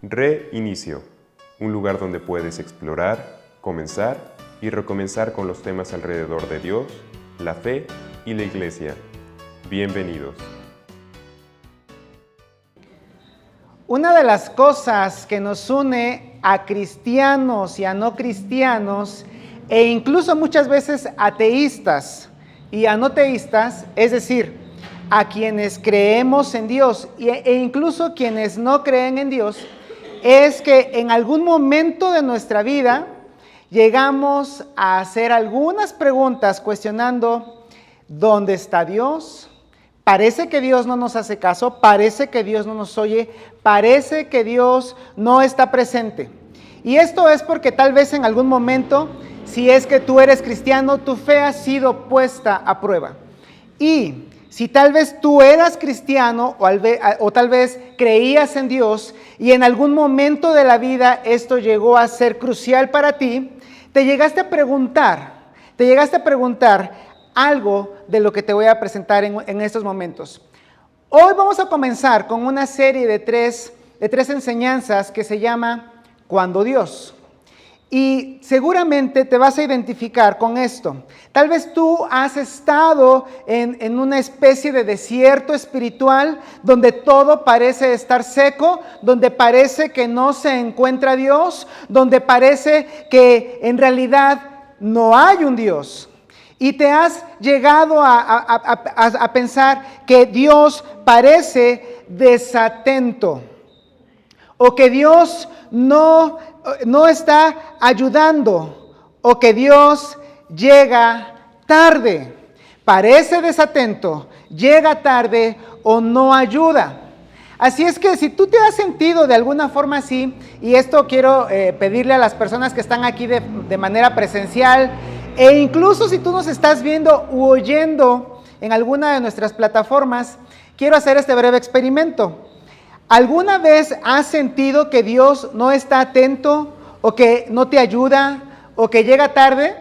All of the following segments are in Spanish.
Reinicio, un lugar donde puedes explorar, comenzar y recomenzar con los temas alrededor de Dios, la fe y la iglesia. Bienvenidos. Una de las cosas que nos une a cristianos y a no cristianos, e incluso muchas veces ateístas y a no teístas, es decir, a quienes creemos en Dios e incluso quienes no creen en Dios, es que en algún momento de nuestra vida llegamos a hacer algunas preguntas cuestionando ¿dónde está Dios? Parece que Dios no nos hace caso, parece que Dios no nos oye, parece que Dios no está presente. Y esto es porque tal vez en algún momento, si es que tú eres cristiano, tu fe ha sido puesta a prueba. Y si tal vez tú eras cristiano o tal vez creías en Dios y en algún momento de la vida esto llegó a ser crucial para ti, te llegaste a preguntar algo de lo que te voy a presentar en estos momentos. Hoy vamos a comenzar con una serie de tres enseñanzas que se llama Cuando Dios. Y seguramente te vas a identificar con esto. Tal vez tú has estado en una especie de desierto espiritual donde todo parece estar seco, donde parece que no se encuentra Dios, donde parece que en realidad no hay un Dios. Y te has llegado a pensar que Dios parece desatento o que Dios no está ayudando o que Dios llega tarde. Parece desatento, llega tarde o no ayuda. Así es que si tú te has sentido de alguna forma así, y esto quiero pedirle a las personas que están aquí de manera presencial, e incluso si tú nos estás viendo u oyendo en alguna de nuestras plataformas, quiero hacer este breve experimento. ¿Alguna vez has sentido que Dios no está atento o que no te ayuda o que llega tarde?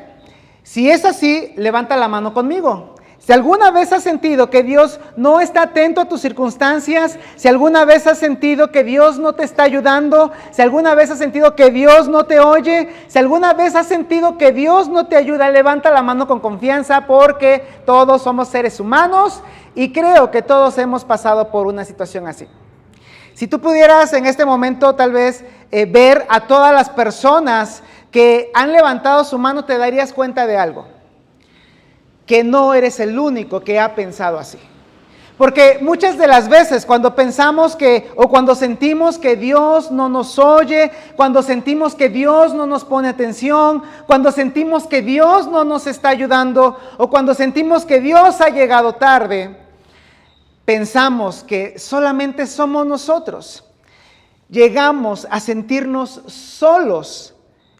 Si es así, levanta la mano conmigo. Si alguna vez has sentido que Dios no está atento a tus circunstancias, si alguna vez has sentido que Dios no te está ayudando, si alguna vez has sentido que Dios no te oye, si alguna vez has sentido que Dios no te ayuda, levanta la mano con confianza porque todos somos seres humanos y creo que todos hemos pasado por una situación así. Si tú pudieras en este momento tal vez ver a todas las personas que han levantado su mano, te darías cuenta de algo. Que no eres el único que ha pensado así. Porque muchas de las veces cuando pensamos o cuando sentimos que Dios no nos oye, cuando sentimos que Dios no nos pone atención, cuando sentimos que Dios no nos está ayudando o cuando sentimos que Dios ha llegado tarde, pensamos que solamente somos nosotros. Llegamos a sentirnos solos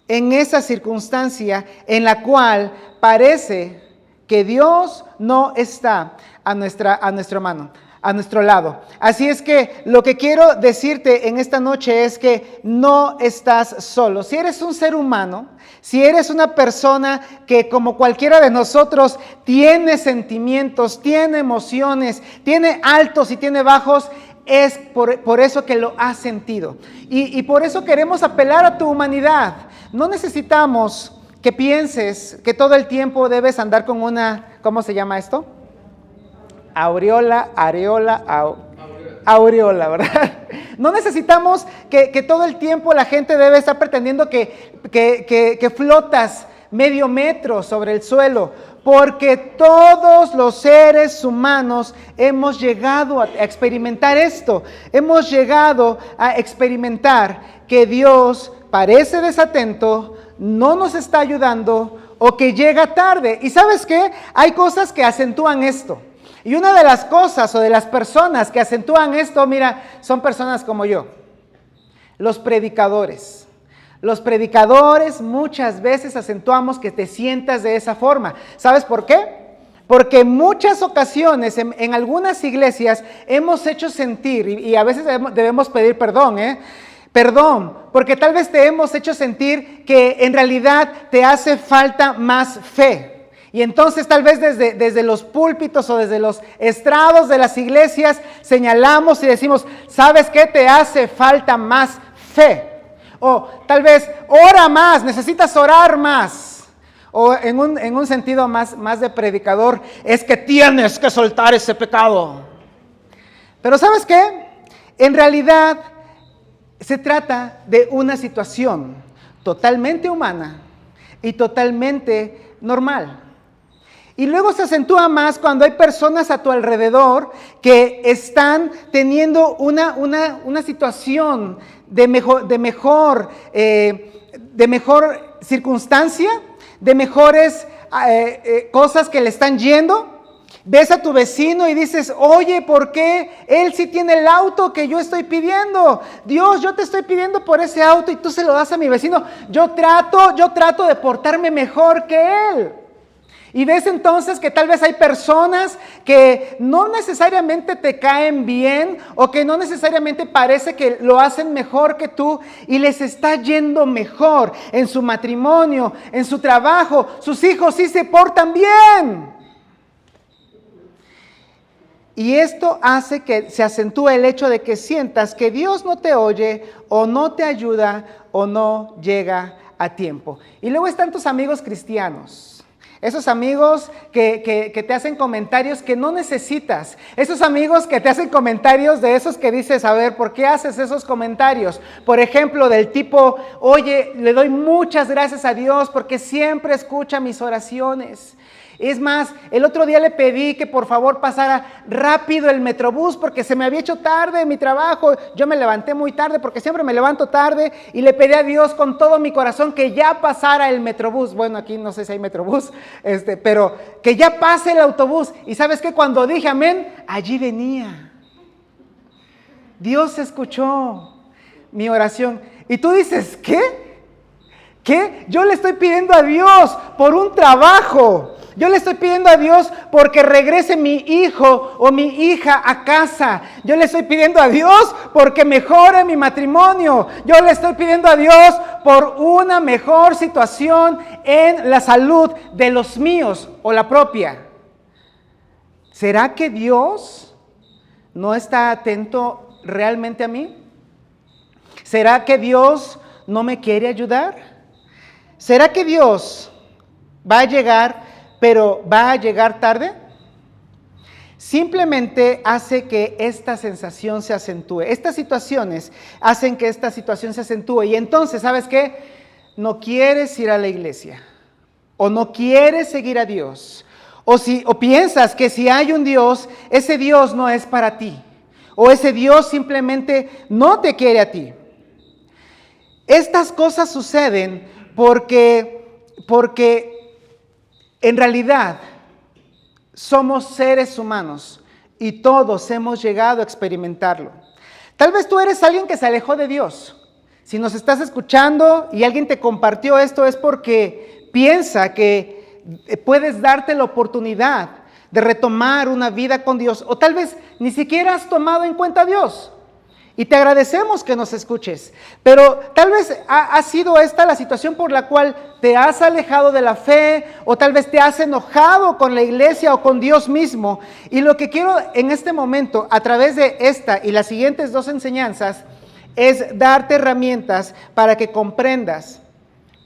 en esa circunstancia en la cual parece que Dios no está a nuestro lado. Así es que lo que quiero decirte en esta noche es que no estás solo. Si eres un ser humano, si eres una persona que como cualquiera de nosotros tiene sentimientos, tiene emociones, tiene altos y tiene bajos, es por eso que lo has sentido. Y por eso queremos apelar a tu humanidad. No necesitamos que pienses que todo el tiempo debes andar con una, ¿cómo se llama esto? Aureola, ¿verdad? No necesitamos que todo el tiempo la gente debe estar pretendiendo que flotas medio metro sobre el suelo, porque todos los seres humanos hemos llegado a experimentar esto, hemos llegado a experimentar que Dios parece desatento, no nos está ayudando o que llega tarde. ¿Y sabes qué? Hay cosas que acentúan esto. Y una de las cosas o de las personas que acentúan esto, mira, son personas como yo. Los predicadores. Los predicadores muchas veces acentuamos que te sientas de esa forma. ¿Sabes por qué? Porque en muchas ocasiones, en algunas iglesias, hemos hecho sentir, y a veces debemos pedir perdón, Perdón, porque tal vez te hemos hecho sentir que en realidad te hace falta más fe. Y entonces tal vez desde los púlpitos o desde los estrados de las iglesias señalamos y decimos, ¿sabes qué? Te hace falta más fe. O tal vez ora más, necesitas orar más. O en un sentido más de predicador, es que tienes que soltar ese pecado. Pero ¿sabes qué? En realidad se trata de una situación totalmente humana y totalmente normal. Y luego se acentúa más cuando hay personas a tu alrededor que están teniendo una situación de mejor circunstancia, de mejores cosas que le están yendo. Ves a tu vecino y dices, oye, ¿por qué él sí tiene el auto que yo estoy pidiendo? Dios, yo te estoy pidiendo por ese auto y tú se lo das a mi vecino. Yo trato de portarme mejor que él. Y ves entonces que tal vez hay personas que no necesariamente te caen bien o que no necesariamente parece que lo hacen mejor que tú y les está yendo mejor en su matrimonio, en su trabajo. Sus hijos sí se portan bien. Y esto hace que se acentúe el hecho de que sientas que Dios no te oye o no te ayuda o no llega a tiempo. Y luego están tus amigos cristianos. Esos amigos que te hacen comentarios que no necesitas. Esos amigos que te hacen comentarios de esos que dices, a ver, ¿por qué haces esos comentarios? Por ejemplo, del tipo, oye, le doy muchas gracias a Dios porque siempre escucha mis oraciones. Es más, el otro día le pedí que por favor pasara rápido el Metrobús porque se me había hecho tarde en mi trabajo. Yo me levanté muy tarde porque siempre me levanto tarde y le pedí a Dios con todo mi corazón que ya pasara el Metrobús. Bueno, aquí no sé si hay Metrobús, pero que ya pase el autobús. Y ¿sabes qué? Cuando dije amén, allí venía. Dios escuchó mi oración. Y tú dices, ¿qué? ¿Qué? Yo le estoy pidiendo a Dios por un trabajo. Yo le estoy pidiendo a Dios porque regrese mi hijo o mi hija a casa. Yo le estoy pidiendo a Dios porque mejore mi matrimonio. Yo le estoy pidiendo a Dios por una mejor situación en la salud de los míos o la propia. ¿Será que Dios no está atento realmente a mí? ¿Será que Dios no me quiere ayudar? ¿Será que Dios va a llegar, pero va a llegar tarde? Simplemente hace que esta sensación se acentúe. Estas situaciones hacen que esta situación se acentúe. Y entonces, ¿sabes qué? No quieres ir a la iglesia. O no quieres seguir a Dios. O piensas que si hay un Dios, ese Dios no es para ti. O ese Dios simplemente no te quiere a ti. Estas cosas suceden porque en realidad somos seres humanos y todos hemos llegado a experimentarlo. Tal vez tú eres alguien que se alejó de Dios. Si nos estás escuchando y alguien te compartió esto es porque piensa que puedes darte la oportunidad de retomar una vida con Dios o tal vez ni siquiera has tomado en cuenta a Dios. Y te agradecemos que nos escuches, pero tal vez ha sido esta la situación por la cual te has alejado de la fe o tal vez te has enojado con la iglesia o con Dios mismo. Y lo que quiero en este momento, a través de esta y las siguientes dos enseñanzas, es darte herramientas para que comprendas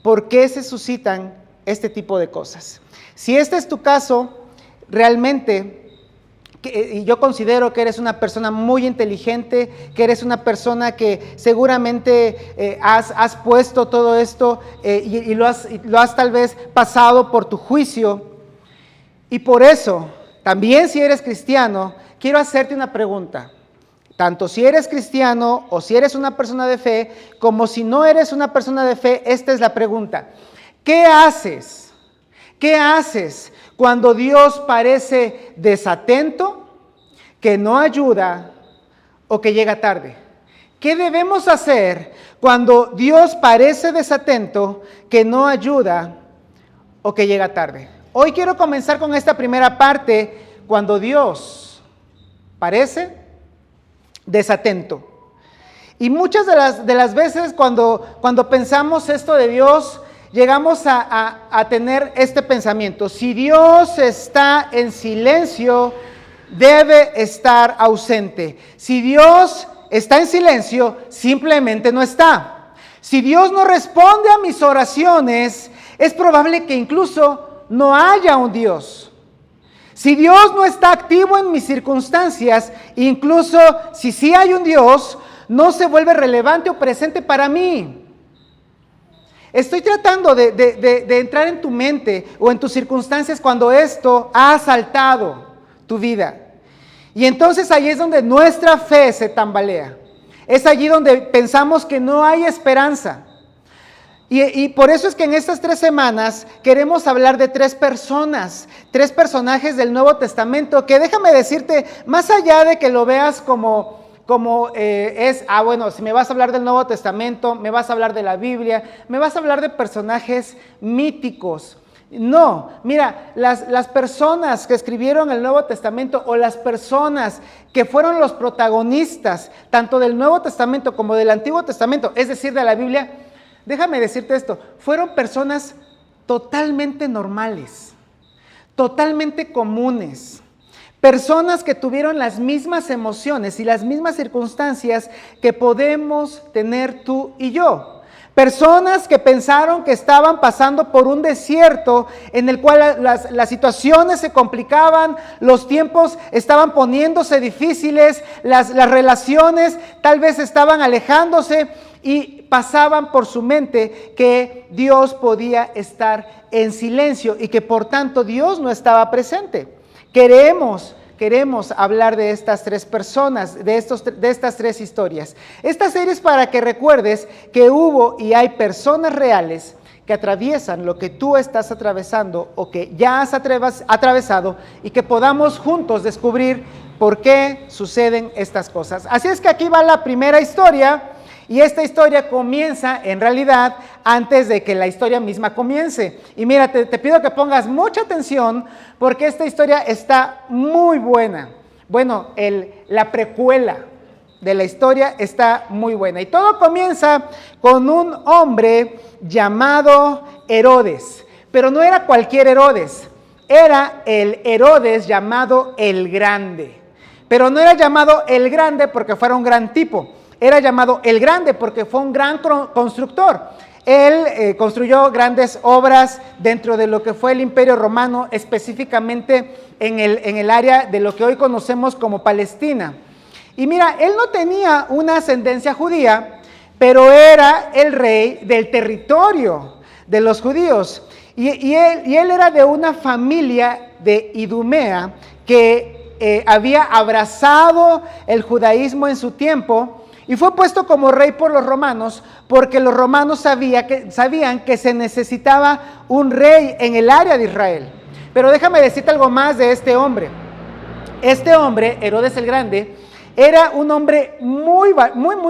por qué se suscitan este tipo de cosas. Si este es tu caso, realmente... Y yo considero que eres una persona muy inteligente, que eres una persona que seguramente has puesto todo esto y lo has tal vez pasado por tu juicio. Y por eso, también si eres cristiano, quiero hacerte una pregunta. Tanto si eres cristiano o si eres una persona de fe, como si no eres una persona de fe, esta es la pregunta. ¿Qué haces? ¿Qué haces cuando Dios parece desatento, que no ayuda o que llega tarde? ¿Qué debemos hacer cuando Dios parece desatento, que no ayuda o que llega tarde? Hoy quiero comenzar con esta primera parte, cuando Dios parece desatento. Y muchas de las veces cuando pensamos esto de Dios, llegamos a tener este pensamiento: si Dios está en silencio, debe estar ausente. Si Dios está en silencio, simplemente no está. Si Dios no responde a mis oraciones, es probable que incluso no haya un Dios. Si Dios no está activo en mis circunstancias, incluso si sí hay un Dios, no se vuelve relevante o presente para mí. Estoy tratando de entrar en tu mente o en tus circunstancias cuando esto ha asaltado tu vida. Y entonces ahí es donde nuestra fe se tambalea. Es allí donde pensamos que no hay esperanza. Y por eso es que en estas 3 semanas queremos hablar de 3 personas, 3 personajes del Nuevo Testamento, que déjame decirte, más allá de que lo veas como bueno, si me vas a hablar del Nuevo Testamento, me vas a hablar de la Biblia, me vas a hablar de personajes míticos. No, mira, las personas que escribieron el Nuevo Testamento o las personas que fueron los protagonistas, tanto del Nuevo Testamento como del Antiguo Testamento, es decir, de la Biblia, déjame decirte esto, fueron personas totalmente normales, totalmente comunes. Personas que tuvieron las mismas emociones y las mismas circunstancias que podemos tener tú y yo. Personas que pensaron que estaban pasando por un desierto en el cual las situaciones se complicaban, los tiempos estaban poniéndose difíciles, las relaciones tal vez estaban alejándose y pasaban por su mente que Dios podía estar en silencio y que por tanto Dios no estaba presente. Queremos hablar de estas 3 personas, de estas 3 historias. Esta serie es para que recuerdes que hubo y hay personas reales que atraviesan lo que tú estás atravesando o que ya has atravesado y que podamos juntos descubrir por qué suceden estas cosas. Así es que aquí va la primera historia. Y esta historia comienza, en realidad, antes de que la historia misma comience. Y mira, te pido que pongas mucha atención porque esta historia está muy buena. Bueno, la precuela de la historia está muy buena. Y todo comienza con un hombre llamado Herodes. Pero no era cualquier Herodes, era el Herodes llamado el Grande. Pero no era llamado el Grande porque fuera un gran tipo. Era llamado el Grande porque fue un gran constructor. Él construyó grandes obras dentro de lo que fue el Imperio Romano, específicamente en el área de lo que hoy conocemos como Palestina. Y mira, él no tenía una ascendencia judía, pero era el rey del territorio de los judíos. Y él era de una familia de Idumea que había abrazado el judaísmo en su tiempo. Y fue puesto como rey por los romanos porque los romanos sabían que se necesitaba un rey en el área de Israel. Pero déjame decirte algo más de este hombre. Este hombre, Herodes el Grande, era un hombre muy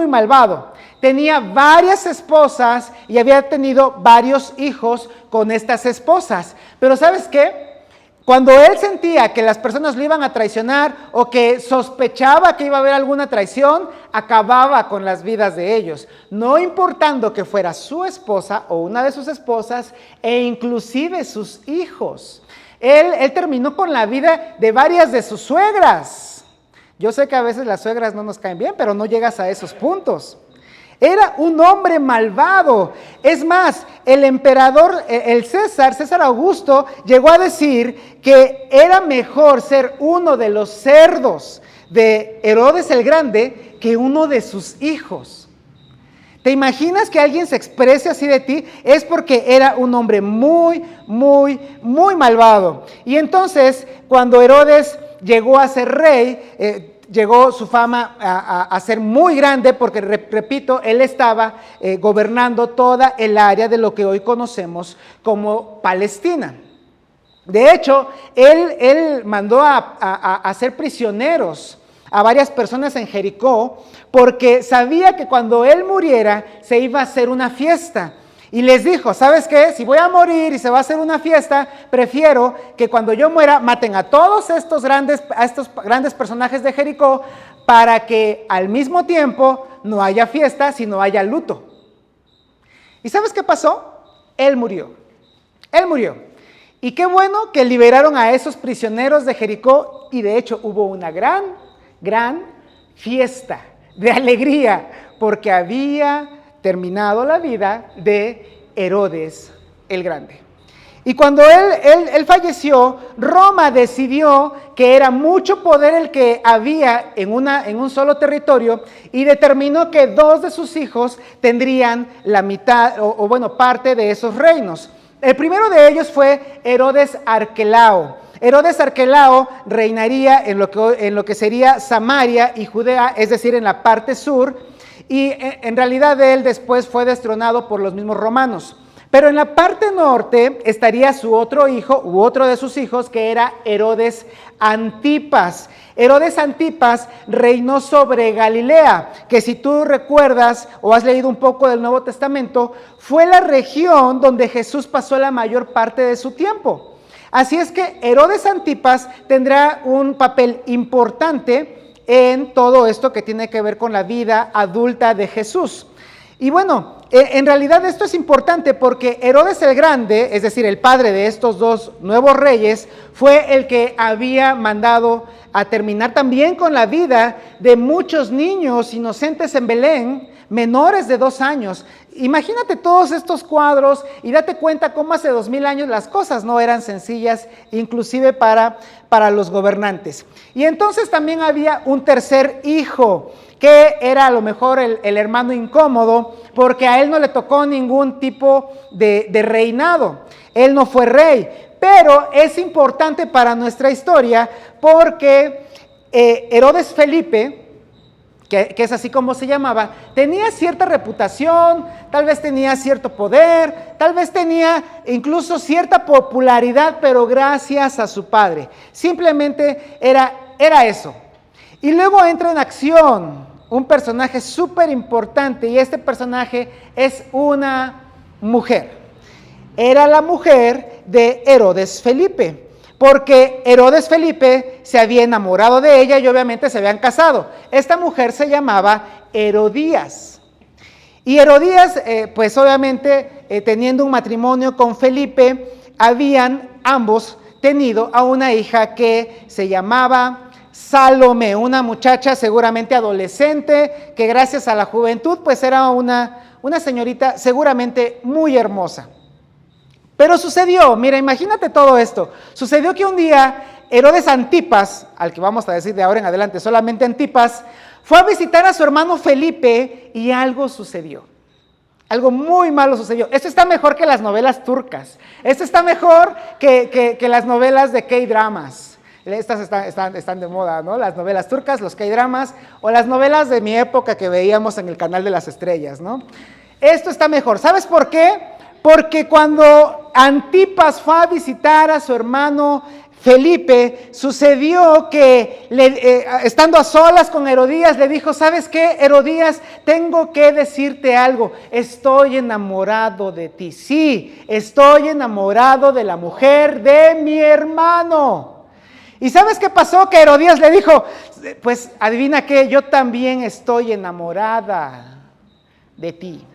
malvado. Tenía varias esposas y había tenido varios hijos con estas esposas. Pero ¿sabes qué? Cuando él sentía que las personas lo iban a traicionar o que sospechaba que iba a haber alguna traición, acababa con las vidas de ellos, no importando que fuera su esposa o una de sus esposas e inclusive sus hijos. Él terminó con la vida de varias de sus suegras. Yo sé que a veces las suegras no nos caen bien, pero no llegas a esos puntos. Era un hombre malvado. Es más, el emperador, el César Augusto, llegó a decir que era mejor ser uno de los cerdos de Herodes el Grande que uno de sus hijos. ¿Te imaginas que alguien se exprese así de ti? Es porque era un hombre muy malvado. Y entonces, cuando Herodes llegó a ser rey, llegó su fama a ser muy grande porque, repito, él estaba gobernando toda el área de lo que hoy conocemos como Palestina. De hecho, él mandó a hacer prisioneros a varias personas en Jericó porque sabía que cuando él muriera se iba a hacer una fiesta. Y les dijo, ¿sabes qué? Si voy a morir y se va a hacer una fiesta, prefiero que cuando yo muera maten a todos estos grandes personajes de Jericó para que al mismo tiempo no haya fiesta, sino haya luto. ¿Y sabes qué pasó? Él murió. Y qué bueno que liberaron a esos prisioneros de Jericó y de hecho hubo una gran fiesta de alegría, porque había terminado la vida de Herodes el Grande. Y cuando él falleció, Roma decidió que era mucho poder el que había en un solo territorio y determinó que 2 de sus hijos tendrían la mitad o parte de esos reinos. El primero de ellos fue Herodes Arquelao. Herodes Arquelao reinaría en lo que sería Samaria y Judea, es decir, en la parte sur, y en realidad él después fue destronado por los mismos romanos. Pero en la parte norte estaría su otro hijo, u otro de sus hijos, que era Herodes Antipas. Herodes Antipas reinó sobre Galilea, que si tú recuerdas o has leído un poco del Nuevo Testamento, fue la región donde Jesús pasó la mayor parte de su tiempo. Así es que Herodes Antipas tendrá un papel importante en todo esto que tiene que ver con la vida adulta de Jesús. Y bueno, en realidad esto es importante porque Herodes el Grande, es decir, el padre de estos 2 nuevos reyes, fue el que había mandado a terminar también con la vida de muchos niños inocentes en Belén, menores de 2 años. Imagínate todos estos cuadros y date cuenta cómo hace 2000 años las cosas no eran sencillas, inclusive para los gobernantes. Y entonces también había un tercer hijo, que era a lo mejor el hermano incómodo, porque a él no le tocó ningún tipo de reinado. Él no fue rey, pero es importante para nuestra historia porque Herodes Felipe, que es así como se llamaba, tenía cierta reputación, tal vez tenía cierto poder, tal vez tenía incluso cierta popularidad, pero gracias a su padre. Simplemente era eso. Y luego entra en acción un personaje súper importante, y este personaje es una mujer. Era la mujer de Herodes Felipe, porque Herodes Felipe se había enamorado de ella y obviamente se habían casado. Esta mujer se llamaba Herodías. Y Herodías, pues obviamente teniendo un matrimonio con Felipe, habían ambos tenido a una hija que se llamaba Salomé, una muchacha seguramente adolescente, que gracias a la juventud pues era una señorita seguramente muy hermosa. Pero sucedió, mira, imagínate todo esto, sucedió que un día Herodes Antipas, al que vamos a decir de ahora en adelante solamente Antipas, fue a visitar a su hermano Felipe y algo sucedió. Algo muy malo sucedió. Esto está mejor que las novelas turcas, esto está mejor que las novelas de K-dramas. Estas están de moda, ¿no? Las novelas turcas, los K-dramas, o las novelas de mi época que veíamos en el Canal de las Estrellas, ¿no? Esto está mejor. ¿Sabes por qué? Porque cuando Antipas fue a visitar a su hermano Felipe, sucedió que estando a solas con Herodías, le dijo: ¿sabes qué, Herodías? Tengo que decirte algo, estoy enamorado de ti. Sí, estoy enamorado de la mujer de mi hermano. ¿Y sabes qué pasó? Que Herodías le dijo: pues adivina qué, yo también estoy enamorada de ti.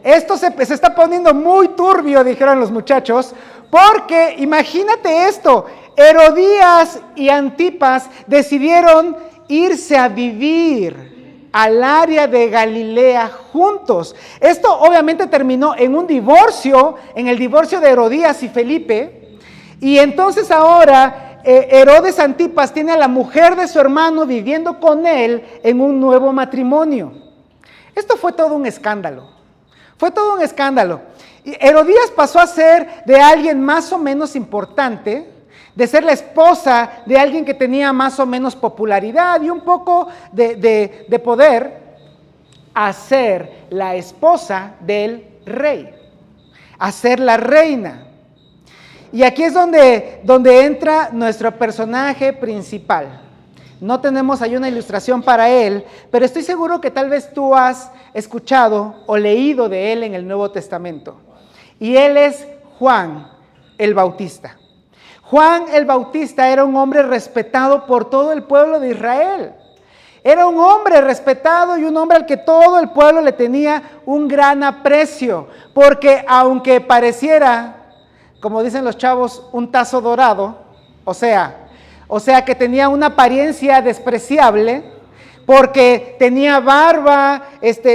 Esto se está poniendo muy turbio, dijeron los muchachos, porque imagínate esto, Herodías y Antipas decidieron irse a vivir al área de Galilea juntos. Esto obviamente terminó en un divorcio, en el divorcio de Herodías y Felipe. Y entonces ahora Herodes Antipas tiene a la mujer de su hermano viviendo con él en un nuevo matrimonio. Esto fue todo un escándalo. Fue todo un escándalo. Y Herodías pasó a ser de alguien más o menos importante, de ser la esposa de alguien que tenía más o menos popularidad y un poco de poder, a ser la esposa del rey, a ser la reina. Y aquí es donde entra nuestro personaje principal. No tenemos ahí una ilustración para él, pero estoy seguro que tal vez tú has escuchado o leído de él en el Nuevo Testamento. Y él es Juan el Bautista. Juan el Bautista era un hombre respetado por todo el pueblo de Israel. Era un hombre respetado y un hombre al que todo el pueblo le tenía un gran aprecio, porque aunque pareciera, como dicen los chavos, un tazo dorado, o sea que tenía una apariencia despreciable, porque tenía barba,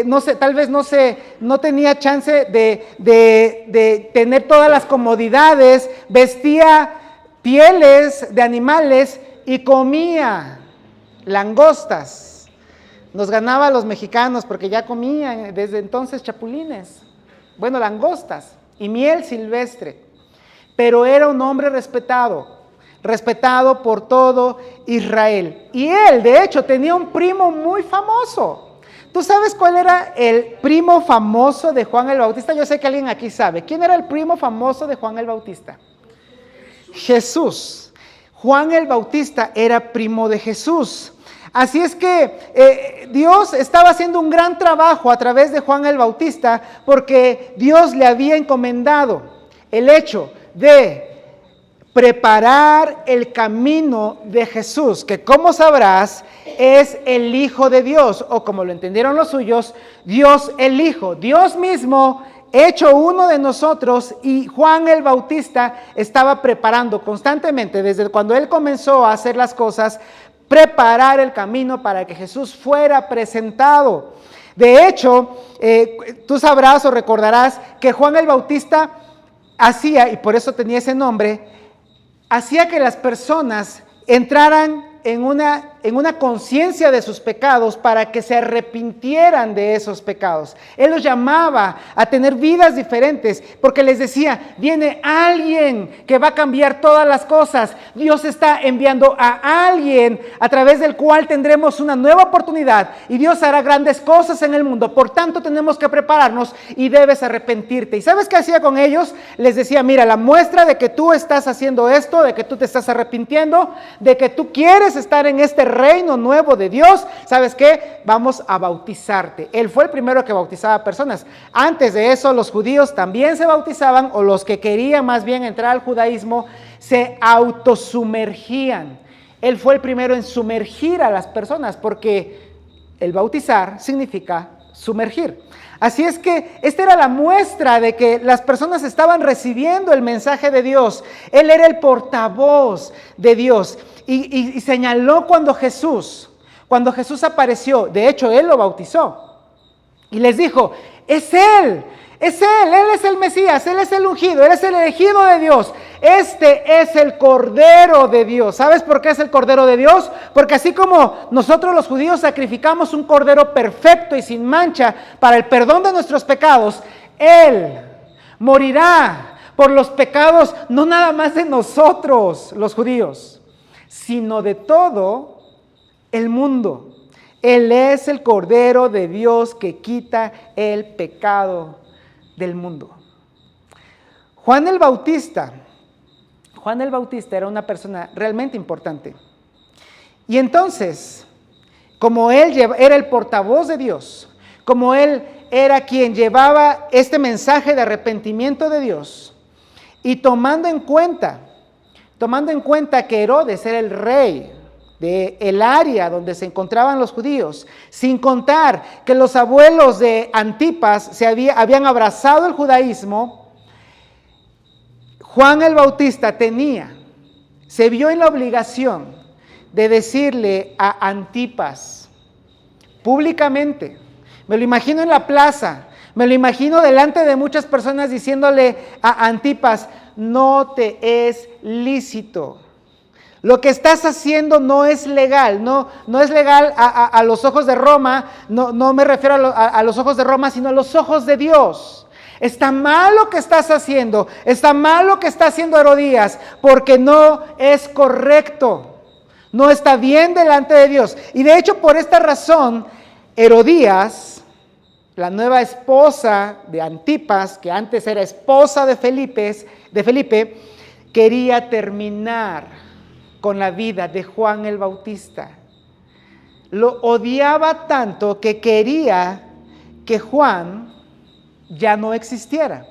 no sé, tal vez no tenía chance de tener todas las comodidades, vestía pieles de animales y comía langostas. Nos ganaba a los mexicanos porque ya comían desde entonces chapulines, bueno, langostas y miel silvestre. Pero era un hombre respetado por todo Israel. Y él, de hecho, tenía un primo muy famoso. ¿Tú sabes cuál era el primo famoso de Juan el Bautista? Yo sé que alguien aquí sabe. ¿Quién era el primo famoso de Juan el Bautista? Jesús. Juan el Bautista era primo de Jesús. Así es que Dios estaba haciendo un gran trabajo a través de Juan el Bautista, porque Dios le había encomendado el hecho de preparar el camino de Jesús, que como sabrás es el Hijo de Dios, o como lo entendieron los suyos, Dios el Hijo, Dios mismo hecho uno de nosotros. Y Juan el Bautista estaba preparando constantemente, desde cuando él comenzó a hacer las cosas, preparar el camino para que Jesús fuera presentado. De hecho, tú sabrás o recordarás que Juan el Bautista hacía, y por eso tenía ese nombre, hacía que las personas entraran en una conciencia de sus pecados para que se arrepintieran de esos pecados. Él los llamaba a tener vidas diferentes porque les decía, viene alguien que va a cambiar todas las cosas. Dios está enviando a alguien a través del cual tendremos una nueva oportunidad y Dios hará grandes cosas en el mundo. Por tanto, tenemos que prepararnos y debes arrepentirte. ¿Y sabes qué hacía con ellos? Les decía, mira, la muestra de que tú estás haciendo esto, de que tú te estás arrepintiendo, de que tú quieres estar en este reino nuevo de Dios, ¿sabes qué? Vamos a bautizarte. Él fue el primero que bautizaba a personas. Antes de eso, los judíos también se bautizaban, o los que querían más bien entrar al judaísmo, se autosumergían. Él fue el primero en sumergir a las personas, porque el bautizar significa sumergir. Así es que esta era la muestra de que las personas estaban recibiendo el mensaje de Dios. Él era el portavoz de Dios. Y señaló cuando Jesús apareció, de hecho él lo bautizó y les dijo, es él es el Mesías, él es el ungido, él es el elegido de Dios, este es el Cordero de Dios. ¿Sabes por qué es el Cordero de Dios? Porque así como nosotros los judíos sacrificamos un cordero perfecto y sin mancha para el perdón de nuestros pecados, él morirá por los pecados no nada más de nosotros los judíos, sino de todo el mundo. Él es el Cordero de Dios que quita el pecado del mundo. Juan el Bautista era una persona realmente importante. Y entonces, como él era el portavoz de Dios, como él era quien llevaba este mensaje de arrepentimiento de Dios, y tomando en cuenta que Herodes era el rey del área donde se encontraban los judíos, sin contar que los abuelos de Antipas habían abrazado el judaísmo, Juan el Bautista se vio en la obligación de decirle a Antipas públicamente, me lo imagino en la plaza, me lo imagino delante de muchas personas diciéndole a Antipas, no te es lícito. Lo que estás haciendo no es legal, no es legal a los ojos de Roma, no me refiero a los ojos de Roma, sino a los ojos de Dios. Está mal lo que estás haciendo, está mal lo que está haciendo Herodías, porque no es correcto, no está bien delante de Dios. Y de hecho, por esta razón, Herodías, la nueva esposa de Antipas, que antes era esposa de Felipe, quería terminar con la vida de Juan el Bautista. Lo odiaba tanto que quería que Juan ya no existiera.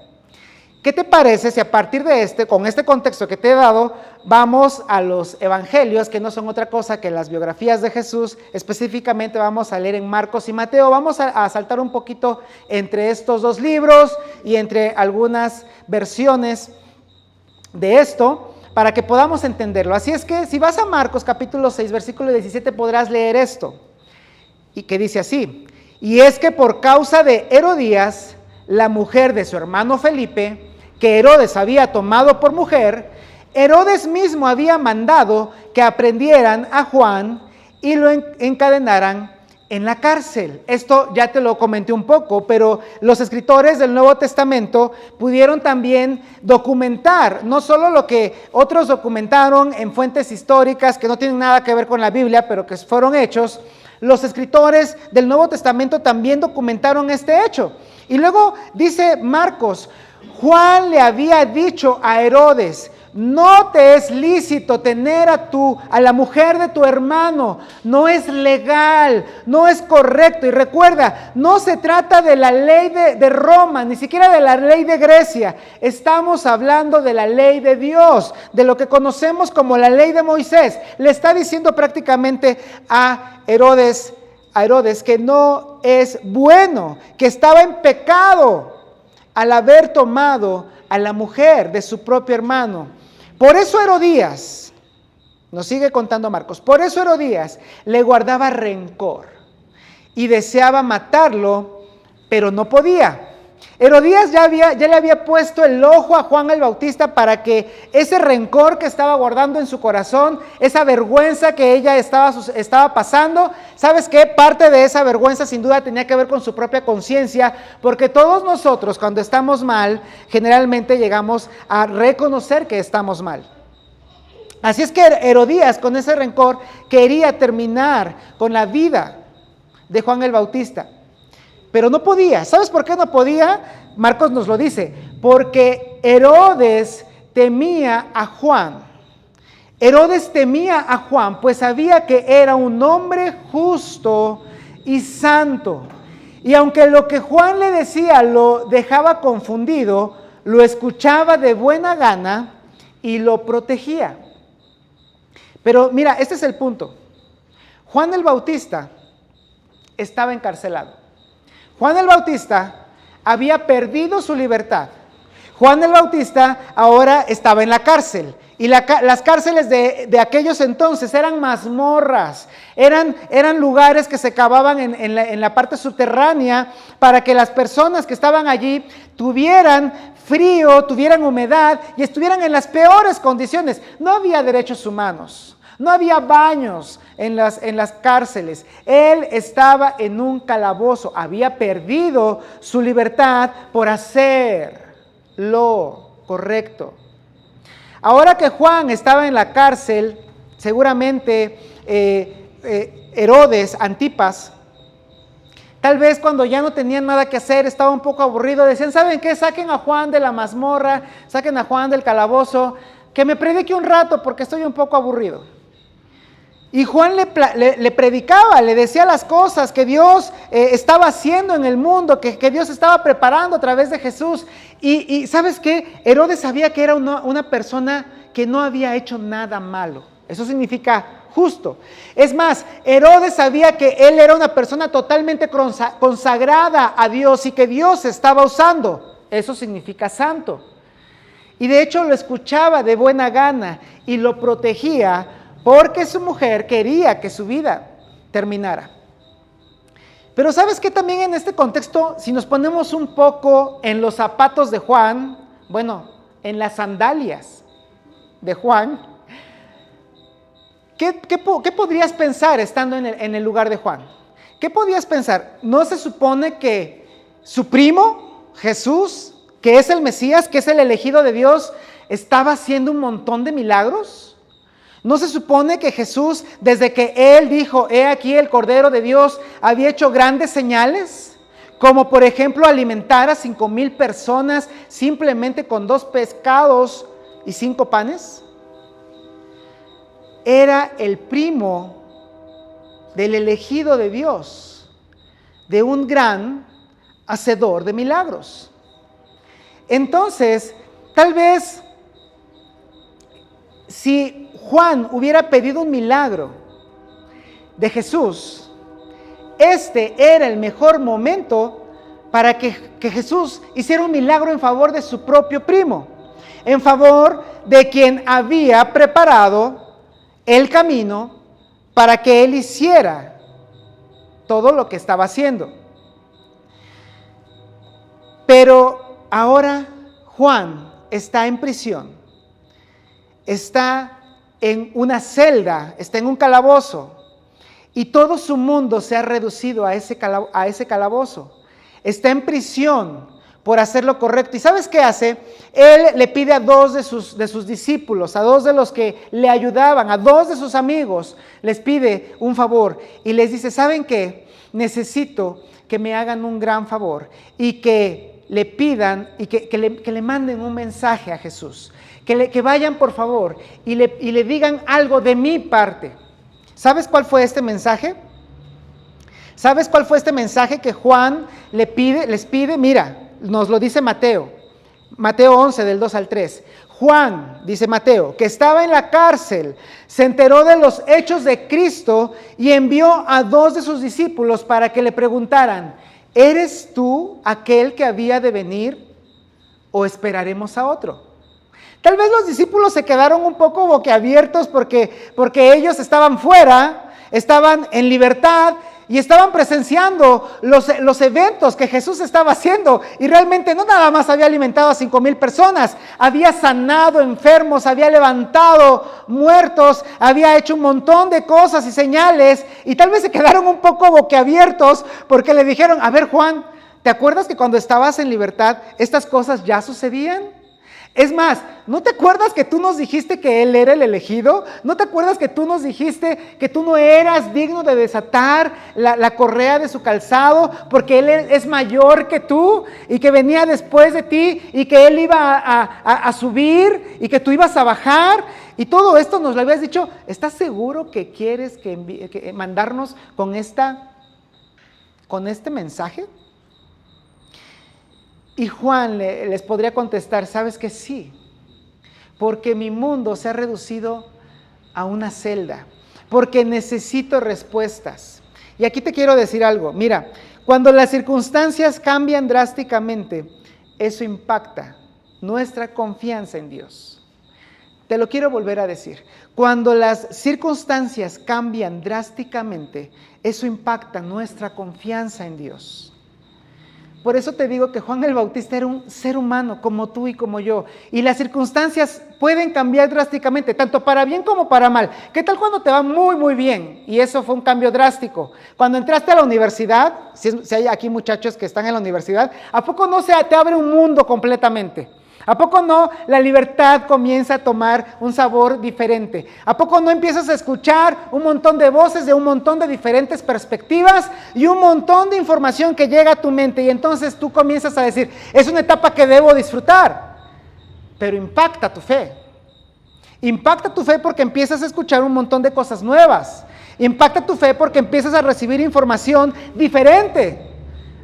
¿Qué te parece si a partir de con este contexto que te he dado, vamos a los evangelios, que no son otra cosa que las biografías de Jesús? Específicamente vamos a leer en Marcos y Mateo. Vamos a saltar un poquito entre estos dos libros y entre algunas versiones de esto, para que podamos entenderlo. Así es que si vas a Marcos capítulo 6, versículo 17, podrás leer esto. y que dice así: y es que por causa de Herodías, la mujer de su hermano Felipe, que Herodes había tomado por mujer, Herodes mismo había mandado que aprendieran a Juan y lo encadenaran en la cárcel. Esto ya te lo comenté un poco, pero los escritores del Nuevo Testamento pudieron también documentar, no solo lo que otros documentaron en fuentes históricas que no tienen nada que ver con la Biblia, pero que fueron hechos. Los escritores del Nuevo Testamento también documentaron este hecho. Y luego dice Marcos: Juan le había dicho a Herodes: no te es lícito tener a la mujer de tu hermano, no es legal, no es correcto. Y recuerda, no se trata de la ley de Roma, ni siquiera de la ley de Grecia. Estamos hablando de la ley de Dios, de lo que conocemos como la ley de Moisés. Le está diciendo prácticamente a Herodes que no es bueno, que estaba en pecado al haber tomado a la mujer de su propio hermano. Por eso Herodías, nos sigue contando Marcos, por eso Herodías le guardaba rencor y deseaba matarlo, pero no podía. Herodías ya le había puesto el ojo a Juan el Bautista para que ese rencor que estaba guardando en su corazón, esa vergüenza que ella estaba pasando, ¿sabes qué? Parte de esa vergüenza sin duda tenía que ver con su propia conciencia, porque todos nosotros cuando estamos mal, generalmente llegamos a reconocer que estamos mal. Así es que Herodías, con ese rencor, quería terminar con la vida de Juan el Bautista. Pero no podía. ¿Sabes por qué no podía? Marcos nos lo dice. Porque Herodes temía a Juan. Herodes temía a Juan, pues sabía que era un hombre justo y santo. Y aunque lo que Juan le decía lo dejaba confundido, lo escuchaba de buena gana y lo protegía. Pero mira, este es el punto. Juan el Bautista estaba encarcelado. Juan el Bautista había perdido su libertad. Juan el Bautista ahora estaba en la cárcel. Y las cárceles de aquellos entonces eran mazmorras, eran lugares que se cavaban en la parte subterránea para que las personas que estaban allí tuvieran frío, tuvieran humedad y estuvieran en las peores condiciones. No había derechos humanos. No había baños en las cárceles. Él estaba en un calabozo. Había perdido su libertad por hacer lo correcto. Ahora que Juan estaba en la cárcel, seguramente Herodes, Antipas, tal vez cuando ya no tenían nada que hacer, estaba un poco aburrido, decían: ¿saben qué? Saquen a Juan de la mazmorra, saquen a Juan del calabozo, que me predique un rato porque estoy un poco aburrido. Y Juan le predicaba, le decía las cosas que Dios estaba haciendo en el mundo, que Dios estaba preparando a través de Jesús. Y ¿sabes qué? Herodes sabía que era una persona que no había hecho nada malo. Eso significa justo. Es más, Herodes sabía que él era una persona totalmente consagrada a Dios y que Dios estaba usando. Eso significa santo. Y de hecho lo escuchaba de buena gana y lo protegía, porque su mujer quería que su vida terminara. Pero ¿sabes qué? También en este contexto, si nos ponemos un poco en los zapatos de Juan, bueno, en las sandalias de Juan, ¿qué podrías pensar estando en el lugar de Juan? ¿Qué podías pensar? ¿No se supone que su primo, Jesús, que es el Mesías, que es el elegido de Dios, estaba haciendo un montón de milagros? ¿No se supone que Jesús, desde que Él dijo, he aquí el Cordero de Dios, había hecho grandes señales? Como por ejemplo alimentar a 5,000 personas simplemente con 2 pescados y 5 panes. Era el primo del elegido de Dios, de un gran hacedor de milagros. Entonces, tal vez si Juan hubiera pedido un milagro de Jesús, este era el mejor momento para que Jesús hiciera un milagro en favor de su propio primo, en favor de quien había preparado el camino para que él hiciera todo lo que estaba haciendo. Pero ahora Juan está en prisión, está en una celda, está en un calabozo, y todo su mundo se ha reducido a ese calabozo. Está en prisión por hacer lo correcto. ¿Y sabes qué hace? Él le pide a dos de sus discípulos, a dos de los que le ayudaban, a dos de sus amigos, les pide un favor y les dice, ¿saben qué? Necesito que me hagan un gran favor y que le pidan y que le manden un mensaje a Jesús. Que vayan por favor y le digan algo de mi parte. ¿Sabes cuál fue este mensaje? ¿Sabes cuál fue este mensaje que Juan les pide? Mira, nos lo dice Mateo 11 del 2 al 3. Juan, dice Mateo, que estaba en la cárcel, se enteró de los hechos de Cristo y envió a dos de sus discípulos para que le preguntaran, ¿eres tú aquel que había de venir o esperaremos a otro? Tal vez los discípulos se quedaron un poco boquiabiertos porque ellos estaban fuera, estaban en libertad y estaban presenciando los eventos que Jesús estaba haciendo. Y realmente no nada más había alimentado a 5,000 personas, había sanado enfermos, había levantado muertos, había hecho un montón de cosas y señales. Y tal vez se quedaron un poco boquiabiertos porque le dijeron, a ver Juan, ¿te acuerdas que cuando estabas en libertad estas cosas ya sucedían? Es más, ¿no te acuerdas que tú nos dijiste que Él era el elegido? ¿No te acuerdas que tú nos dijiste que tú no eras digno de desatar la correa de su calzado porque Él es mayor que tú y que venía después de ti y que Él iba a subir y que tú ibas a bajar? Y todo esto nos lo habías dicho. ¿Estás seguro que quieres que mandarnos con este mensaje? Y Juan les podría contestar, ¿sabes que sí? Porque mi mundo se ha reducido a una celda, porque necesito respuestas. Y aquí te quiero decir algo, mira, cuando las circunstancias cambian drásticamente, eso impacta nuestra confianza en Dios. Te lo quiero volver a decir, cuando las circunstancias cambian drásticamente, eso impacta nuestra confianza en Dios. Por eso te digo que Juan el Bautista era un ser humano como tú y como yo. Y las circunstancias pueden cambiar drásticamente, tanto para bien como para mal. ¿Qué tal cuando te va muy, muy bien? Y eso fue un cambio drástico. Cuando entraste a la universidad, si hay aquí muchachos que están en la universidad, ¿a poco no te abre un mundo completamente? ¿A poco no la libertad comienza a tomar un sabor diferente? ¿A poco no empiezas a escuchar un montón de voces de un montón de diferentes perspectivas y un montón de información que llega a tu mente? Y entonces tú comienzas a decir, es una etapa que debo disfrutar, pero impacta tu fe. Impacta tu fe porque empiezas a escuchar un montón de cosas nuevas. Impacta tu fe porque empiezas a recibir información diferente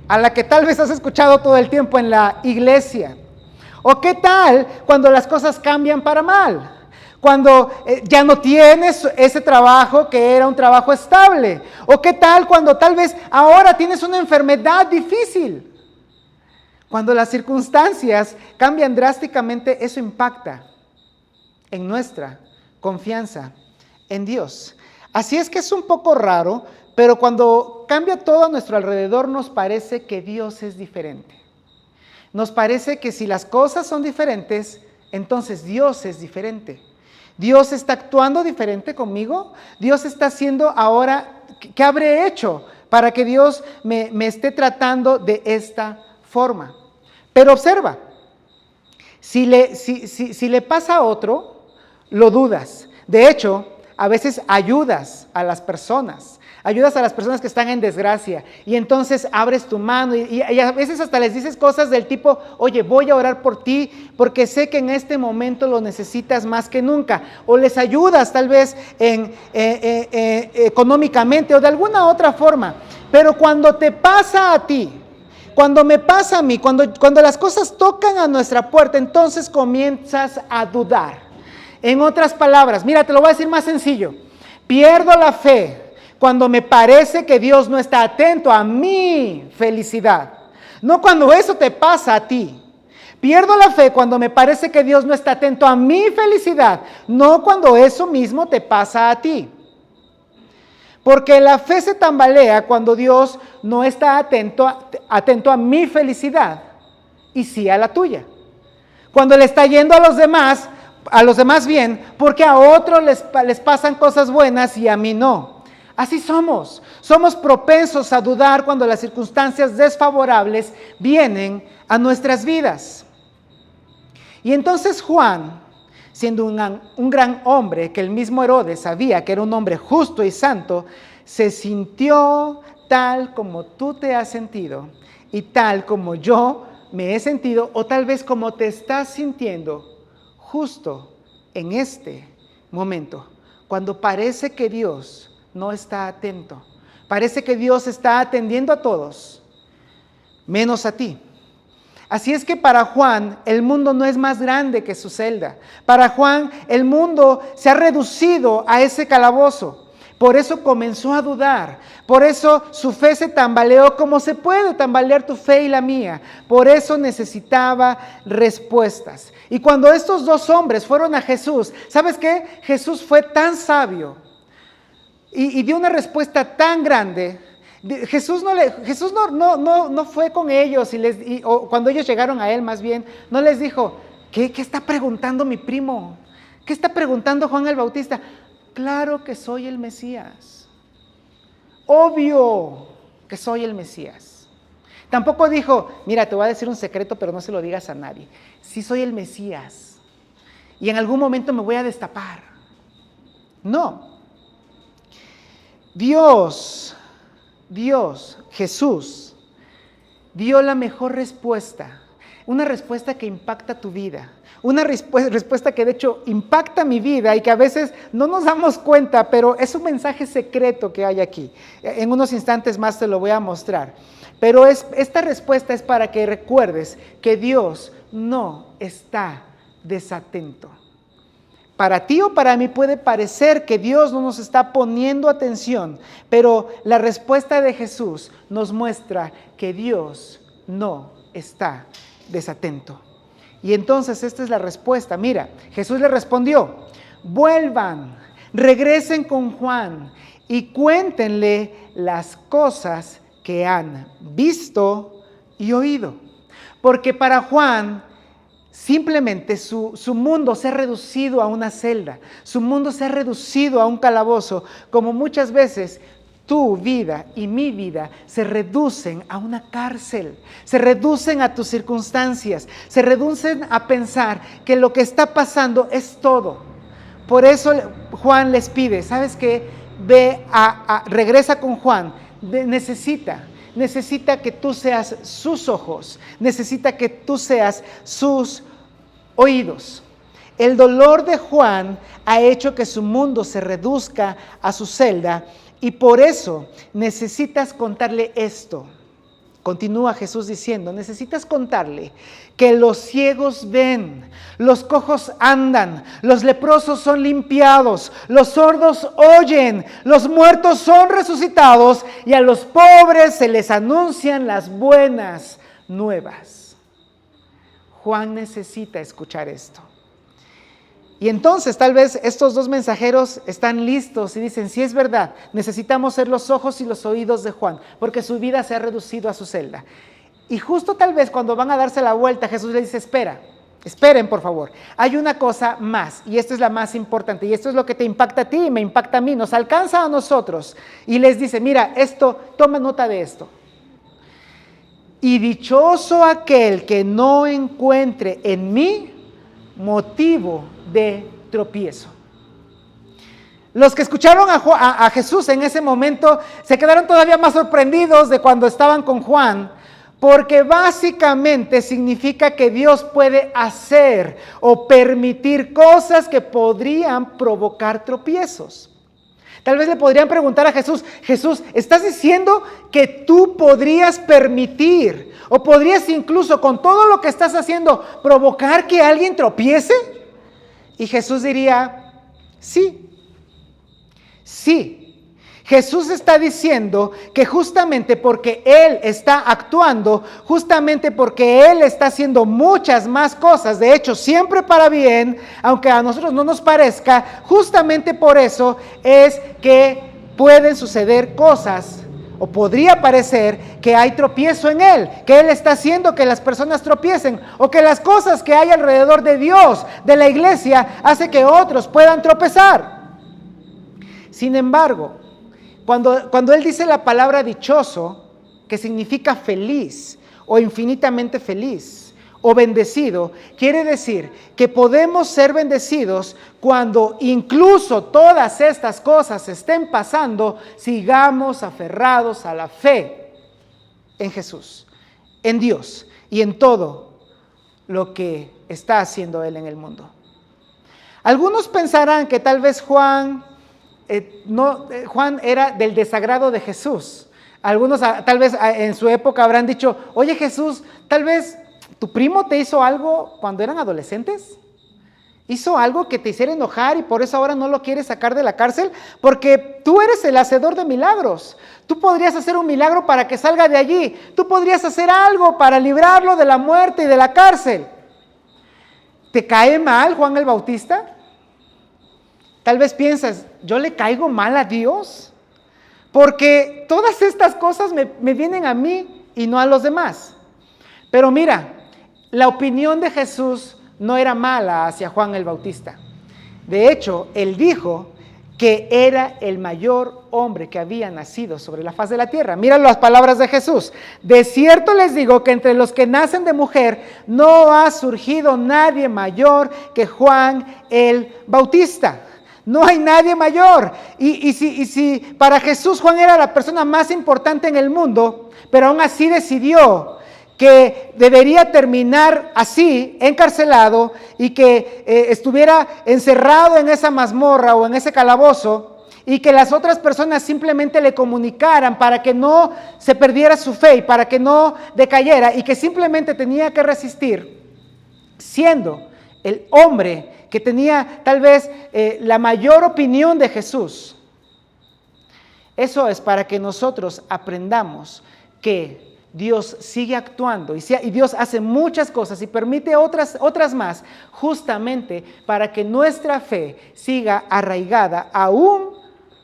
a la que tal vez has escuchado todo el tiempo en la iglesia. ¿O qué tal cuando las cosas cambian para mal? Cuando ya no tienes ese trabajo que era un trabajo estable. ¿O qué tal cuando tal vez ahora tienes una enfermedad difícil? Cuando las circunstancias cambian drásticamente, eso impacta en nuestra confianza en Dios. Así es que es un poco raro, pero cuando cambia todo a nuestro alrededor nos parece que Dios es diferente. Nos parece que si las cosas son diferentes, entonces Dios es diferente. Dios está actuando diferente conmigo. Dios está haciendo ahora, ¿qué habré hecho para que Dios me esté tratando de esta forma? Pero observa, si le pasa a otro, lo dudas. De hecho, a veces ayudas a las personas que están en desgracia y entonces abres tu mano y a veces hasta les dices cosas del tipo, oye, voy a orar por ti porque sé que en este momento lo necesitas más que nunca, o les ayudas tal vez económicamente o de alguna otra forma. Pero cuando te pasa a ti, cuando me pasa a mí, cuando las cosas tocan a nuestra puerta, entonces comienzas a dudar. En otras palabras, mira, te lo voy a decir más sencillo, pierdo la fe cuando me parece que Dios no está atento a mi felicidad. No cuando eso te pasa a ti. Pierdo la fe cuando me parece que Dios no está atento a mi felicidad. No cuando eso mismo te pasa a ti. Porque la fe se tambalea cuando Dios no está atento a mi felicidad y sí a la tuya. Cuando le está yendo a los demás bien, porque a otros les pasan cosas buenas y a mí no. Así somos. Somos propensos a dudar cuando las circunstancias desfavorables vienen a nuestras vidas. Y entonces Juan, siendo un gran hombre que el mismo Herodes sabía que era un hombre justo y santo, se sintió tal como tú te has sentido y tal como yo me he sentido, o tal vez como te estás sintiendo justo en este momento, cuando parece que Dios no está atento, parece que Dios está atendiendo a todos, menos a ti. Así es que para Juan el mundo no es más grande que su celda. Para Juan el mundo se ha reducido a ese calabozo. Por eso comenzó a dudar. Por eso su fe se tambaleó como se puede tambalear tu fe y la mía. Por eso necesitaba respuestas. Y cuando estos dos hombres fueron a Jesús, ¿sabes qué? Jesús fue tan sabio y dio una respuesta tan grande. Jesús no fue con ellos o cuando ellos llegaron a él más bien, no les dijo, ¿qué está preguntando mi primo? ¿Qué está preguntando Juan el Bautista? Claro que soy el Mesías. Obvio que soy el Mesías. Tampoco dijo, mira, te voy a decir un secreto, pero no se lo digas a nadie. Sí soy el Mesías. Y en algún momento me voy a destapar. No. Jesús, dio la mejor respuesta, una respuesta que impacta tu vida, una respuesta que de hecho impacta mi vida y que a veces no nos damos cuenta, pero es un mensaje secreto que hay aquí. En unos instantes más te lo voy a mostrar. Pero esta respuesta es para que recuerdes que Dios no está desatento. Para ti o para mí puede parecer que Dios no nos está poniendo atención, pero la respuesta de Jesús nos muestra que Dios no está desatento. Y entonces esta es la respuesta. Mira, Jesús le respondió, vuelvan, regresen con Juan y cuéntenle las cosas que han visto y oído. Porque para Juan, simplemente su mundo se ha reducido a una celda, su mundo se ha reducido a un calabozo, como muchas veces tu vida y mi vida se reducen a una cárcel, se reducen a tus circunstancias, se reducen a pensar que lo que está pasando es todo. Por eso Juan les pide, ¿sabes qué? Regresa con Juan, necesita que tú seas sus ojos, necesita que tú seas sus oídos. El dolor de Juan ha hecho que su mundo se reduzca a su celda y por eso necesitas contarle esto. Continúa Jesús diciendo, necesitas contarle que los ciegos ven, los cojos andan, los leprosos son limpiados, los sordos oyen, los muertos son resucitados y a los pobres se les anuncian las buenas nuevas. Juan necesita escuchar esto. Y entonces tal vez estos dos mensajeros están listos y dicen, sí es verdad, necesitamos ser los ojos y los oídos de Juan, porque su vida se ha reducido a su celda. Y justo tal vez cuando van a darse la vuelta, Jesús les dice, esperen por favor, hay una cosa más, y esta es la más importante, y esto es lo que te impacta a ti y me impacta a mí, nos alcanza a nosotros. Y les dice, mira, toma nota de esto. Y dichoso aquel que no encuentre en mí motivo de tropiezo. Los que escucharon a Jesús en ese momento se quedaron todavía más sorprendidos de cuando estaban con Juan, porque básicamente significa que Dios puede hacer o permitir cosas que podrían provocar tropiezos. Tal vez le podrían preguntar a Jesús, ¿estás diciendo que tú podrías permitir o podrías incluso con todo lo que estás haciendo provocar que alguien tropiece? Y Jesús diría, sí. Jesús está diciendo que justamente porque Él está actuando, justamente porque Él está haciendo muchas más cosas, de hecho siempre para bien, aunque a nosotros no nos parezca, justamente por eso es que pueden suceder cosas, o podría parecer que hay tropiezo en él, que él está haciendo que las personas tropiecen, o que las cosas que hay alrededor de Dios, de la iglesia, hace que otros puedan tropezar. Sin embargo, cuando él dice la palabra dichoso, que significa feliz o infinitamente feliz, o bendecido, quiere decir que podemos ser bendecidos cuando incluso todas estas cosas estén pasando, sigamos aferrados a la fe en Jesús, en Dios y en todo lo que está haciendo Él en el mundo. Algunos pensarán que tal vez Juan era del desagrado de Jesús. Algunos tal vez en su época habrán dicho, oye Jesús, tal vez ¿tu primo te hizo algo cuando eran adolescentes? ¿Hizo algo que te hiciera enojar y por eso ahora no lo quieres sacar de la cárcel? Porque tú eres el hacedor de milagros. Tú podrías hacer un milagro para que salga de allí. Tú podrías hacer algo para librarlo de la muerte y de la cárcel. ¿Te cae mal Juan el Bautista? Tal vez piensas, ¿yo le caigo mal a Dios? Porque todas estas cosas me vienen a mí y no a los demás. Pero mira, la opinión de Jesús no era mala hacia Juan el Bautista. De hecho, él dijo que era el mayor hombre que había nacido sobre la faz de la tierra. Mira las palabras de Jesús. De cierto les digo que entre los que nacen de mujer no ha surgido nadie mayor que Juan el Bautista. No hay nadie mayor. Y si para Jesús Juan era la persona más importante en el mundo, pero aún así decidió que debería terminar así, encarcelado, y que estuviera encerrado en esa mazmorra o en ese calabozo, y que las otras personas simplemente le comunicaran para que no se perdiera su fe y para que no decayera, y que simplemente tenía que resistir, siendo el hombre que tenía tal vez la mayor opinión de Jesús. Eso es para que nosotros aprendamos que Dios sigue actuando y Dios hace muchas cosas y permite otras más, justamente para que nuestra fe siga arraigada aún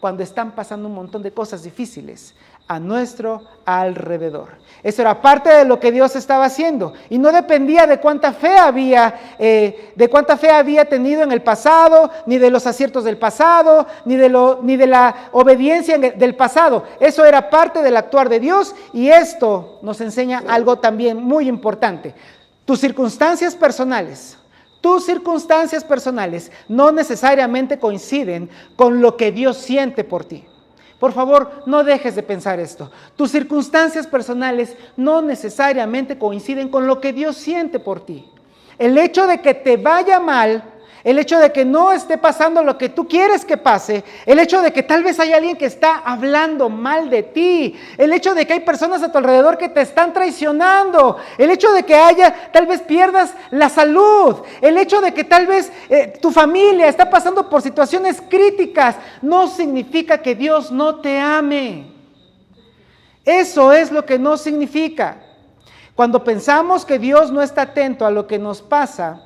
cuando están pasando un montón de cosas difíciles a nuestro alrededor. Eso era parte de lo que Dios estaba haciendo y no dependía de cuánta fe había tenido en el pasado, ni de los aciertos del pasado, ni de la obediencia del pasado. Eso era parte del actuar de Dios, y esto nos enseña algo también muy importante. Tus circunstancias personales no necesariamente coinciden con lo que Dios siente por ti. Por favor, no dejes de pensar esto. Tus circunstancias personales no necesariamente coinciden con lo que Dios siente por ti. El hecho de que te vaya mal, el hecho de que no esté pasando lo que tú quieres que pase, el hecho de que tal vez hay alguien que está hablando mal de ti, el hecho de que hay personas a tu alrededor que te están traicionando, el hecho de que tal vez pierdas la salud, el hecho de que tal vez tu familia está pasando por situaciones críticas, no significa que Dios no te ame. Eso es lo que no significa. Cuando pensamos que Dios no está atento a lo que nos pasa,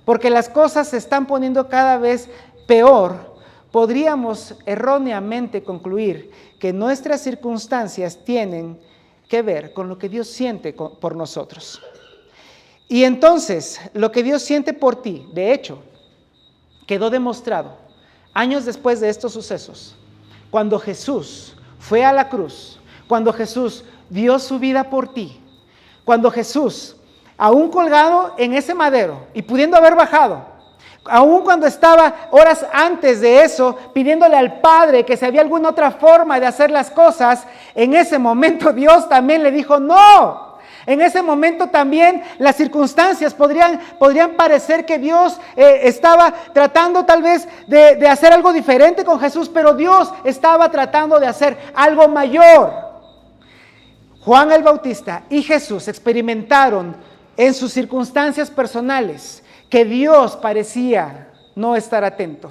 porque las cosas se están poniendo cada vez peor, podríamos erróneamente concluir que nuestras circunstancias tienen que ver con lo que Dios siente por nosotros. Y entonces, lo que Dios siente por ti, de hecho, quedó demostrado años después de estos sucesos, cuando Jesús fue a la cruz, cuando Jesús dio su vida por ti, cuando Jesús, aún colgado en ese madero y pudiendo haber bajado, aún cuando estaba horas antes de eso pidiéndole al Padre que si había alguna otra forma de hacer las cosas, en ese momento Dios también le dijo no. En ese momento también las circunstancias podrían parecer que Dios estaba tratando tal vez de hacer algo diferente con Jesús, pero Dios estaba tratando de hacer algo mayor. Juan el Bautista y Jesús experimentaron en sus circunstancias personales que Dios parecía no estar atento,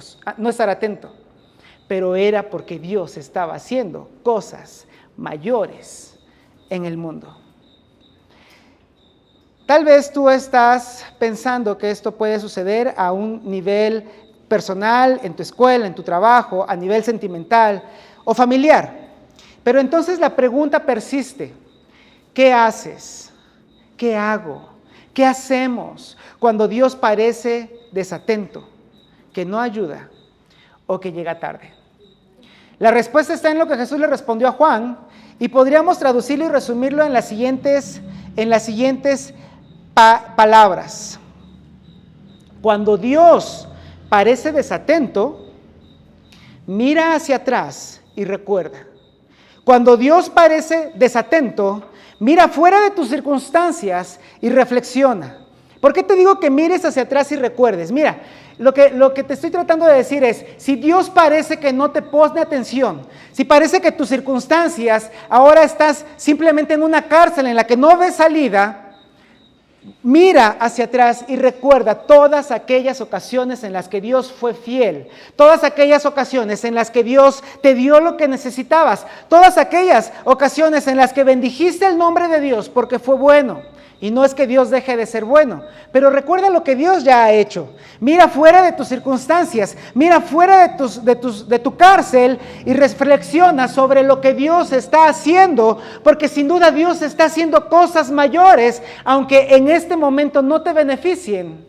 pero era porque Dios estaba haciendo cosas mayores en el mundo. Tal vez tú estás pensando que esto puede suceder a un nivel personal, en tu escuela, en tu trabajo, a nivel sentimental, o familiar. Pero entonces la pregunta persiste: ¿qué haces? ¿Qué hago? ¿Qué hacemos cuando Dios parece desatento, que no ayuda o que llega tarde? La respuesta está en lo que Jesús le respondió a Juan, y podríamos traducirlo y resumirlo en las siguientes palabras. Cuando Dios parece desatento, mira hacia atrás y recuerda. Cuando Dios parece desatento, mira fuera de tus circunstancias y reflexiona. ¿Por qué te digo que mires hacia atrás y recuerdes? Mira, lo que te estoy tratando de decir es, si Dios parece que no te pone atención, si parece que tus circunstancias, ahora estás simplemente en una cárcel en la que no ves salida, mira hacia atrás y recuerda todas aquellas ocasiones en las que Dios fue fiel, todas aquellas ocasiones en las que Dios te dio lo que necesitabas, todas aquellas ocasiones en las que bendijiste el nombre de Dios porque fue bueno. Y no es que Dios deje de ser bueno, pero recuerda lo que Dios ya ha hecho. Mira fuera de tus circunstancias, mira fuera de tu cárcel y reflexiona sobre lo que Dios está haciendo, porque sin duda Dios está haciendo cosas mayores, aunque en este momento no te beneficien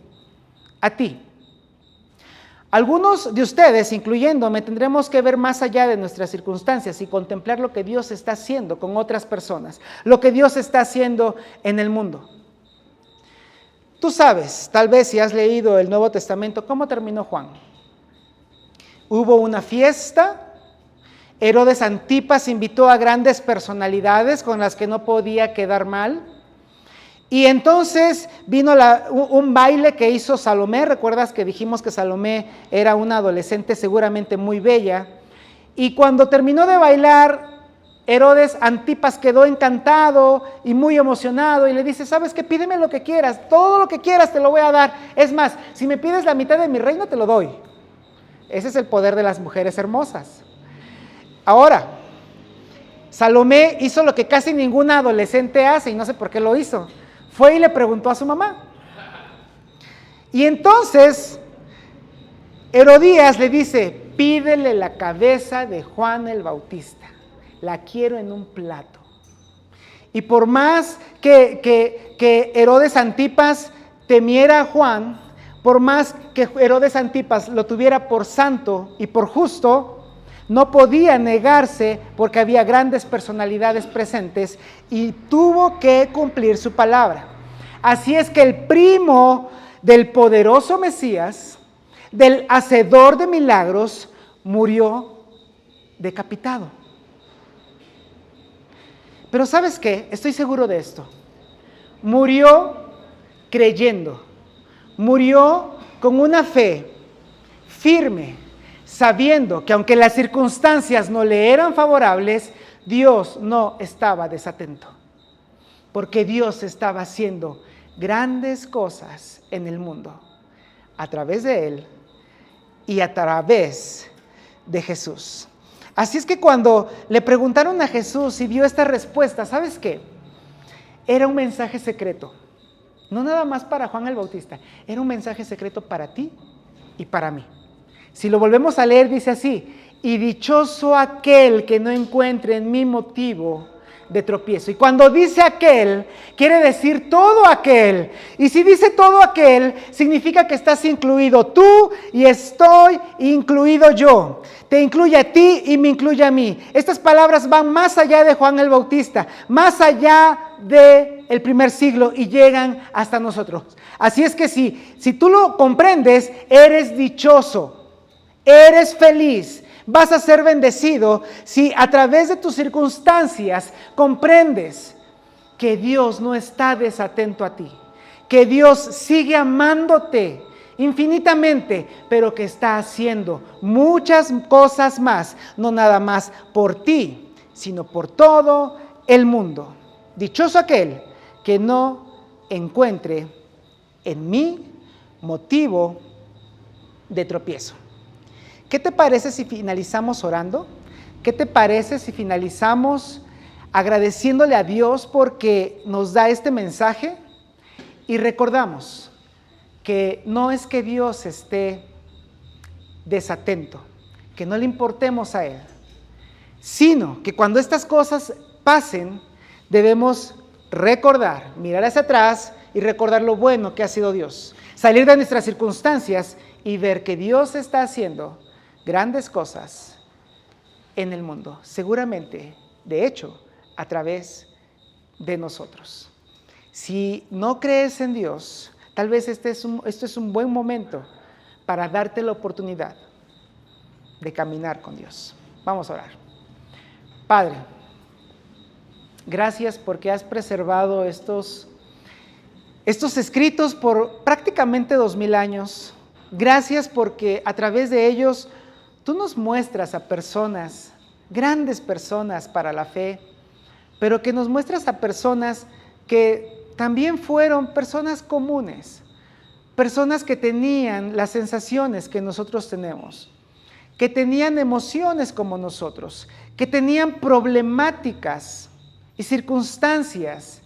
a ti. Algunos de ustedes, incluyéndome, tendremos que ver más allá de nuestras circunstancias y contemplar lo que Dios está haciendo con otras personas, lo que Dios está haciendo en el mundo. Tú sabes, tal vez si has leído el Nuevo Testamento, ¿cómo terminó Juan? Hubo una fiesta, Herodes Antipas invitó a grandes personalidades con las que no podía quedar mal. Y entonces vino un baile que hizo Salomé. ¿Recuerdas que dijimos que Salomé era una adolescente seguramente muy bella? Y cuando terminó de bailar, Herodes Antipas quedó encantado y muy emocionado y le dice, ¿sabes qué? Pídeme lo que quieras, todo lo que quieras te lo voy a dar. Es más, si me pides la mitad de mi reino te lo doy. Ese es el poder de las mujeres hermosas. Ahora, Salomé hizo lo que casi ninguna adolescente hace y no sé por qué lo hizo. Fue y le preguntó a su mamá. Y entonces Herodías le dice, pídele la cabeza de Juan el Bautista. La quiero en un plato. Y por más que Herodes Antipas temiera a Juan, por más que Herodes Antipas lo tuviera por santo y por justo, no podía negarse porque había grandes personalidades presentes y tuvo que cumplir su palabra. Así es que el primo del poderoso Mesías, del hacedor de milagros, murió decapitado. Pero ¿sabes qué? Estoy seguro de esto. Murió creyendo, murió con una fe firme, sabiendo que aunque las circunstancias no le eran favorables, Dios no estaba desatento, porque Dios estaba haciendo grandes cosas en el mundo, a través de Él y a través de Jesús. Así es que cuando le preguntaron a Jesús y dio esta respuesta, ¿sabes qué? Era un mensaje secreto, no nada más para Juan el Bautista, era un mensaje secreto para ti y para mí. Si lo volvemos a leer, dice así, y dichoso aquel que no encuentre en mí motivo de tropiezo. Y cuando dice aquel, quiere decir todo aquel. Y si dice todo aquel, significa que estás incluido tú y estoy incluido yo. Te incluye a ti y me incluye a mí. Estas palabras van más allá de Juan el Bautista, más allá del primer siglo y llegan hasta nosotros. Así es que si tú lo comprendes, eres dichoso. Eres feliz, vas a ser bendecido si a través de tus circunstancias comprendes que Dios no está desatento a ti, que Dios sigue amándote infinitamente, pero que está haciendo muchas cosas más, no nada más por ti, sino por todo el mundo. Dichoso aquel que no encuentre en mí motivo de tropiezo. ¿Qué te parece si finalizamos orando? ¿Qué te parece si finalizamos agradeciéndole a Dios porque nos da este mensaje? Y recordamos que no es que Dios esté desatento, que no le importemos a Él, sino que cuando estas cosas pasen, debemos recordar, mirar hacia atrás y recordar lo bueno que ha sido Dios. Salir de nuestras circunstancias y ver que Dios está haciendo grandes cosas en el mundo. Seguramente, de hecho, a través de nosotros. Si no crees en Dios, tal vez este es un buen momento para darte la oportunidad de caminar con Dios. Vamos a orar. Padre, gracias porque has preservado estos escritos por prácticamente 2000 años. Gracias porque a través de ellos tú nos muestras a personas, grandes personas para la fe, pero que nos muestras a personas que también fueron personas comunes, personas que tenían las sensaciones que nosotros tenemos, que tenían emociones como nosotros, que tenían problemáticas y circunstancias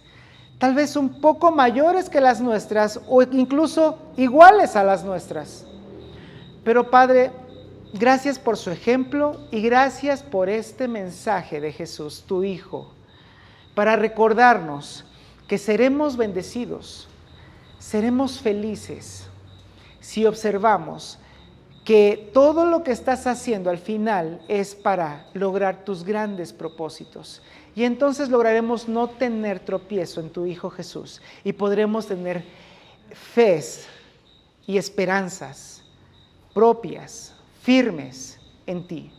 tal vez un poco mayores que las nuestras o incluso iguales a las nuestras. Pero Padre, gracias por su ejemplo y gracias por este mensaje de Jesús, tu Hijo, para recordarnos que seremos bendecidos, seremos felices si observamos que todo lo que estás haciendo al final es para lograr tus grandes propósitos. Y entonces lograremos no tener tropiezo en tu Hijo Jesús y podremos tener fe y esperanzas propias, firmes en ti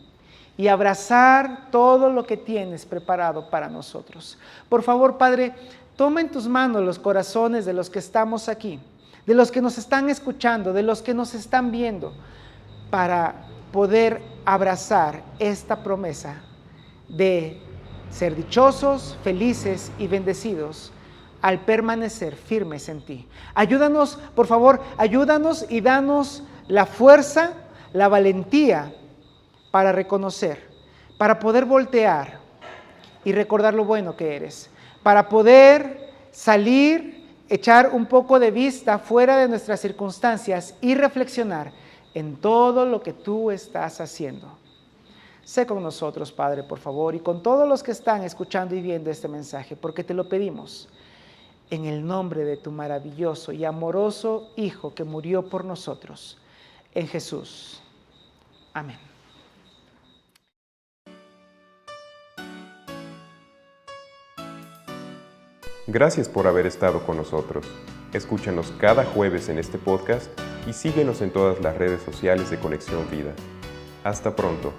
y abrazar todo lo que tienes preparado para nosotros. Por favor, Padre, toma en tus manos los corazones de los que estamos aquí, de los que nos están escuchando, de los que nos están viendo, para poder abrazar esta promesa de ser dichosos, felices y bendecidos al permanecer firmes en ti. Ayúdanos, por favor, ayúdanos y danos la fuerza, la valentía para reconocer, para poder voltear y recordar lo bueno que eres, para poder salir, echar un poco de vista fuera de nuestras circunstancias y reflexionar en todo lo que tú estás haciendo. Sé con nosotros, Padre, por favor, y con todos los que están escuchando y viendo este mensaje, porque te lo pedimos en el nombre de tu maravilloso y amoroso Hijo que murió por nosotros, en Jesús. Amén. Gracias por haber estado con nosotros. Escúchanos cada jueves en este podcast y síguenos en todas las redes sociales de Conexión Vida. Hasta pronto.